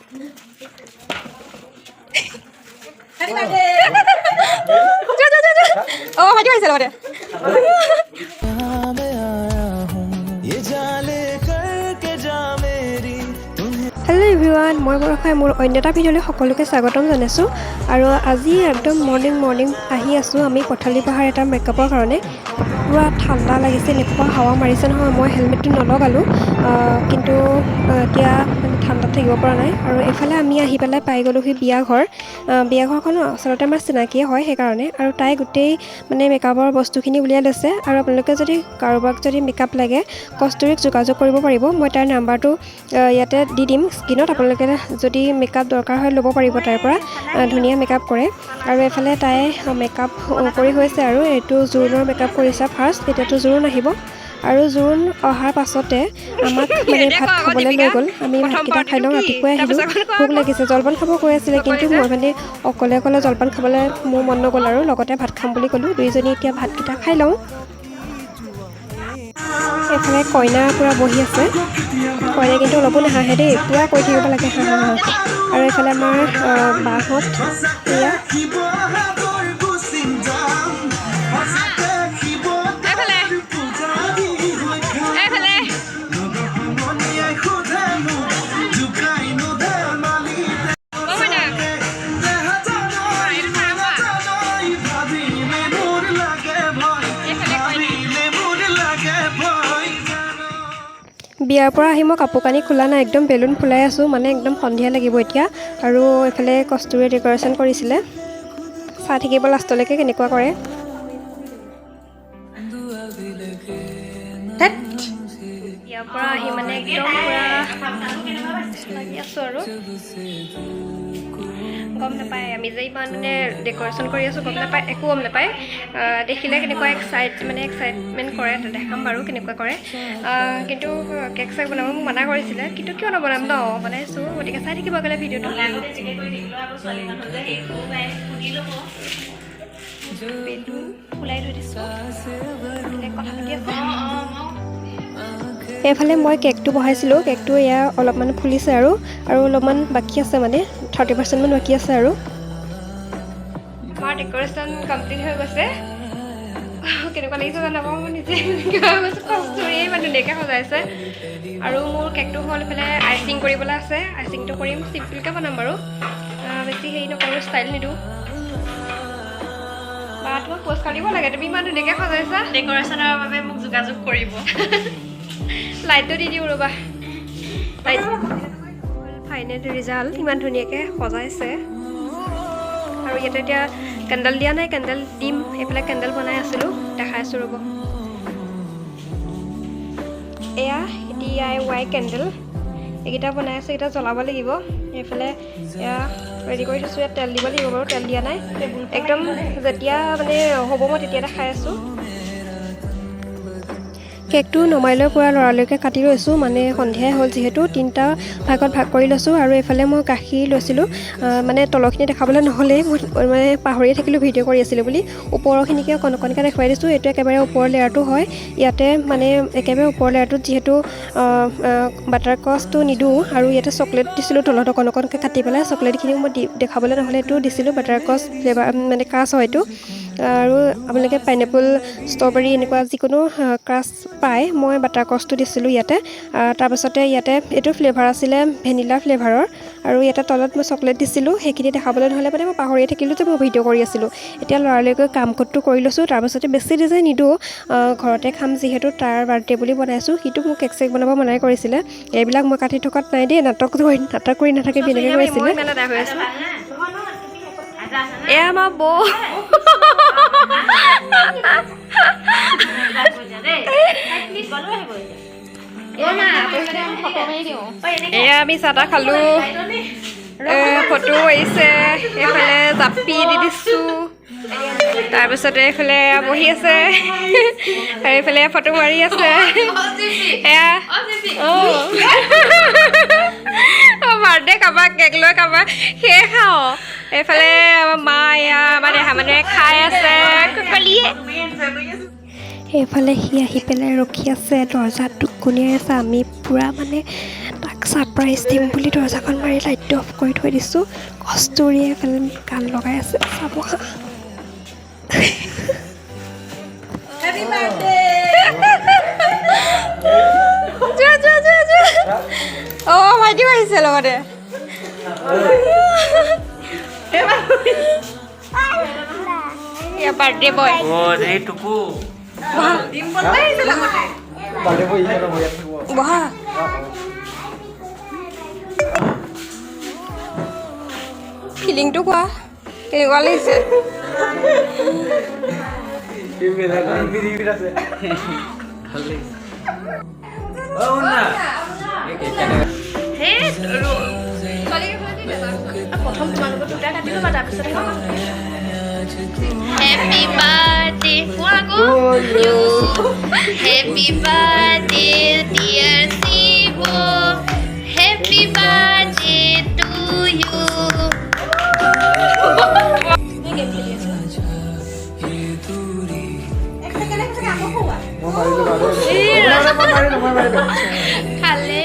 Oh, ভাইটি আহিছে লগতে হেল্ল' এভৰিৱান মই বৰষাই মোৰ অন্য এটা ভিডিঅ'লৈ সকলোকে স্বাগতম জনাইছোঁ আৰু আজি একদম মৰ্ণিং আহি আছোঁ আমি পথালি পাহাৰ এটা মেকআপৰ কাৰণে পুৰা ঠাণ্ডা লাগিছে এনেকুৱা হাৱা মাৰিছে নহয় মই হেলমেটটো নলগালোঁ কিন্তু এতিয়া মানে ঠাণ্ডাত থাকিব পৰা নাই আৰু এইফালে আমি আহি পেলাই পাই গ'লোহি বিয়াঘৰখনো আচলতে আমাৰ চিনাকিয়ে হয় সেইকাৰণে আৰু তাই গোটেই মানে মেকআপৰ বস্তুখিনি উলিয়াই লৈছে আৰু আপোনালোকে যদি কাৰোবাক যদি মেকআপ লাগে কষ্টুৰিক যোগাযোগ কৰিব পাৰিব মই তাৰ নাম্বাৰটো ইয়াতে দি দিম স্ক্ৰীনত আপোনালোকে যদি মেকআপ দৰকাৰ হয় ল'ব পাৰিব তাৰ পৰা ধুনীয়া মেকআপ কৰে আৰু এইফালে তাই মেকআপ কৰি হৈছে আৰু এইটো জোৰোণৰ মেকআপ কৰিছে ফাৰ্ষ্ট এতিয়াতো জোৰোণ আহিব আৰু জোৰোণ অহাৰ পাছতে আমাক মানে ভাত খাবলৈ লৈ গ'ল আমি ভাতকেইটা খাই লওঁ ৰাতিপুৱাই আহিলোঁ ভোক লাগিছে জলপান খাব কৈ আছিলে কিন্তু মই মানে অকলে জলপান খাবলৈ মোৰ মন নগ'ল আৰু লগতে ভাত খাম বুলি ক'লোঁ দুইজনী এতিয়া ভাতকেইটা খাই লওঁ এইফালে কইনা পূৰা বহি আছে কইনা কিন্তু অলপো নাহাঁহে দেই পূৰা কৈ থাকিব লাগে হাঁহ আৰু এইফালে আমাৰ বাহঁত এয়া বিয়াৰ পৰা আহি মই কাপোৰ কানি খোলা নাই একদম বেলুন ফুলাই আছোঁ মানে একদম সন্ধিয়া লাগিব এতিয়া আৰু এইফালে কষ্টুৰিয়ে ডেক'ৰেশ্যন কৰিছিলে চাই থাকিব লাষ্টলৈকে কেনেকুৱা কৰে বিয়াৰ পৰা আহি মানে একদম পূৰা লাগি আছোঁ আৰু গম নাপায় আমি যে ইমান মানে ডেক'ৰেশ্যন কৰি আছোঁ গম নাপায় একো গম নাপায় দেখিলে কেনেকুৱা এক্সাইটমেণ্ট কৰে দেখাম বাৰু কেনেকুৱা কৰে কিন্তু কেক চেক বনাব মোক মানা কৰিছিলে কিন্তু কিয় নবনাম ন বনাইছোঁ গতিকে চাই থাকিব গ'লে ভিডিঅ'টো ফুলাই থৈ দিছোঁ কথা পাতি আছে এইফালে মই কেকটো বহাইছিলোঁ কেকটো এয়া অলপমান ফুলিছে আৰু অলপমান বাকী আছে মানে 30% মান বাকী আছে আৰু আমাৰ ডেক'ৰেশ্যন কমপ্লিট হৈ গৈছে কেনেকুৱা লাগিছে জানাব মই নিজে কষ্টুৰিয়ে ইমান ধুনীয়াকৈ সজাইছে আৰু মোৰ কেকটো হ'ল এইফালে আইচিং কৰিবলৈ আছে আইচিংটো কৰিম চিম্পলকৈ বনাম বাৰু বেছি হেৰি নকৰোঁ ষ্টাইল নিদিওঁ বা তোমাক পুৰস্কাৰ দিব লাগে তুমি ইমান ধুনীয়াকৈ সজাইছা ডেক'ৰেশ্যনৰ বাবে মোক যোগাযোগ কৰিব লাইটটো দি দিওঁ ৰ'বা লাইট ফাইনেল ৰিজাল্ট ইমান ধুনীয়াকৈ সজাইছে আৰু ইয়াতে এতিয়া কেণ্ডেল দিয়া নাই কেণ্ডেল দিম এইফালে কেণ্ডেল বনাই আছিলোঁ দেখাই আছোঁ ৰ'ব এয়া DIY কেণ্ডেল এইকেইটা বনাই আছোঁ এইকেইটা জ্বলাব লাগিব এইফালে এয়া ৰেডি কৰি থৈছোঁ ইয়াত তেল দিব লাগিব বাৰু তেল দিয়া নাই একদম যেতিয়া মানে হ'ব মই তেতিয়া দেখাই আছোঁ কেকটো নমাই লৈ পূৰা লৰালৈকে কাটি লৈছোঁ মানে সন্ধিয়াই হ'ল যিহেতু 3টা ভাগত ভাগ কৰি লৈছোঁ আৰু এইফালে মই গাখীৰ লৈছিলোঁ মানে তলৰখিনি দেখাবলৈ নহ'লেই মই মানে পাহৰিয়ে থাকিলোঁ ভিডিঅ' কৰি আছিলোঁ বুলি ওপৰখিনিকে অকণকৈ দেখুৱাই দিছোঁ এইটো একেবাৰে ওপৰৰ লেয়াৰটো হয় ইয়াতে মানে একেবাৰে ওপৰৰ লেয়াৰটোত যিহেতু বাটাৰস্কচটো নিদিওঁ আৰু ইয়াতে চকলেট দিছিলোঁ তলত অকণকৈ কাটি পেলাই চকলেটখিনিও মই দেখাবলৈ নহ'লে এইটো দিছিলোঁ বাটাৰস্কচ ফ্লেভাৰ মানে ক্ৰাছ হয় এইটো আৰু আপোনালোকে পাইনএপল ষ্ট্ৰবেৰী এনেকুৱা যিকোনো ক্ৰাছ পায় মই বাটাৰস্কচটো দিছিলোঁ ইয়াতে তাৰপাছতে ইয়াতে এইটো ফ্লেভাৰ আছিলে ভেনিলা ফ্লেভাৰৰ আৰু ইয়াতে তলত মই চকলেট দিছিলোঁ সেইখিনি দেখাবলৈ নহ'লে মানে মই পাহৰিয়ে থাকিলোঁ যে মই ভিডিঅ' কৰি আছিলোঁ এতিয়া লৰালৈকে কাম কোডটো কৰি লৈছোঁ তাৰপাছতে বেছি ডিজাইন নিদিওঁ ঘৰতে খাম যিহেতু তাৰ বাৰ্থডে বুলি বনাইছোঁ সিটো মোক কেক চেক বনাব মনাই কৰিছিলে এইবিলাক মই কাটি থকাত নাই দেই নাটক কৰি নাথাকিবি এনেকৈ কৈছিলে এয়া আমাৰ বৌ এয়া আমি চাহ তাহ খালোঁ ফটো আহিছে এইফালে জাপি দি দিছোঁ তাৰপিছতে এইফালে বহি আছে আৰু এইফালে ফটো মাৰি আছে এয়া বাৰ্থডে কাৰোবাক কেক লৈ কাৰোবাক সেয়ে খাওঁ এইফালে আমাৰ মা এয়া আমাৰ দেহা মানুহে খাই আছে এইফালে সি আহি পেলাই ৰখি আছে দৰ্জাত টুকুনিয়াই আছে আমি পূৰা মানে তাক ছাৰপ্ৰাইজ দিম বুলি দৰজাখন মাৰি লাইটটো অফ কৰি থৈ দিছোঁ। কস্তুৰীয়ে এফালে গান লগাই আছে, চাব হা। অঁ ভাইটিও আহিছে লগতে। বাৰ্থডে বয় বহা। ফিলিংটো কোৱা কেনেকুৱা লাগিছে? প্ৰথম তোমালোকৰ দুটা কাটি ল'বা, তাৰপিছত Happy birthday to you. Happy birthday dear Sibo. Happy birthday to you. खाले